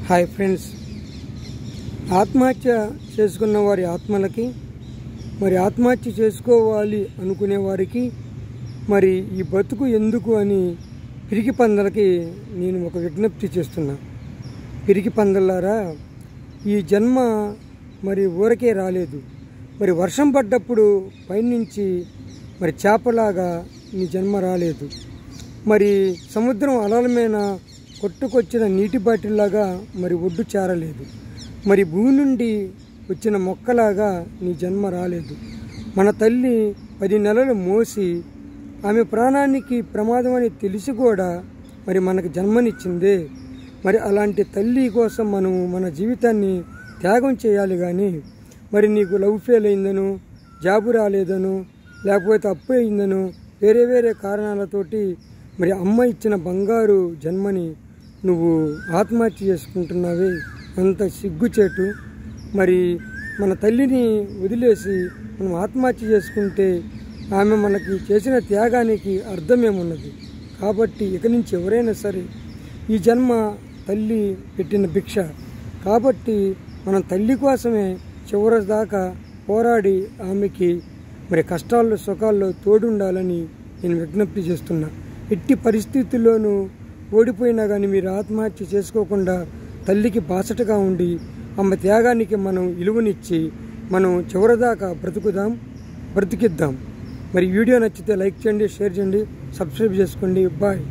Hi friends, ఆత్మహత్య చేసుకున్న వారి ఆత్మలకి, మరి ఆత్మహత్య చేసుకోవాలి అనుకునే వారికి, మరి ఈ బతుకు ఎందుకు అని పిరికి పందలకి నేను ఒక విజ్ఞప్తి చేస్తున్నా. పిరికి పందలారా, ఈ జన్మ మరి ఊరకే రాలేదు. మరి వర్షం పడ్డప్పుడు పైనుంచి మరి చేపలాగా నీ జన్మ రాలేదు. మరి సముద్రం అలల మీద కొట్టుకొచ్చిన నీటి బాటిల్లాగా మరి ఒడ్డు చేరలేదు. మరి భూమి నుండి వచ్చిన మొక్కలాగా నీ జన్మ రాలేదు. మన తల్లి 10 నెలలు మోసి ఆమె ప్రాణానికి ప్రమాదం అని తెలిసి కూడా మరి మనకు జన్మనిచ్చిందే. మరి అలాంటి తల్లి కోసం మనం మన జీవితాన్ని త్యాగం చేయాలి. కానీ మరి నీకు లవ్ ఫెయిల్ అయిందను, జాబు రాలేదను, లేకపోతే అప్పు అయిందను, వేరే కారణాలతోటి మరి అమ్మ ఇచ్చిన బంగారు జన్మని నువ్వు ఆత్మహత్య చేసుకుంటున్నావే, అంత సిగ్గుచేటు. మరి మన తల్లిని వదిలేసి మనం ఆత్మహత్య చేసుకుంటే ఆమె మనకి చేసిన త్యాగానికి అర్థమేమున్నది? కాబట్టి ఇక నుంచి ఎవరైనా సరే, ఈ జన్మ తల్లి పెట్టిన భిక్ష కాబట్టి మనం తల్లి కోసమే చివరి దాకా పోరాడి ఆమెకి మరి కష్టాల్లో సుఖాల్లో తోడుండాలని నేను విజ్ఞప్తి చేస్తున్నా. ఎట్టి పరిస్థితుల్లోనూ ఓడిపోయినా కానీ మీరు ఆత్మహత్య చేసుకోకుండా తల్లికి బాసటగా ఉండి ఆమె త్యాగానికి మనం విలువనిచ్చి మనం చివరిదాకా బ్రతికిద్దాం. మరి వీడియో నచ్చితే లైక్ చేయండి, షేర్ చేయండి, సబ్స్క్రైబ్ చేసుకోండి. బాయ్.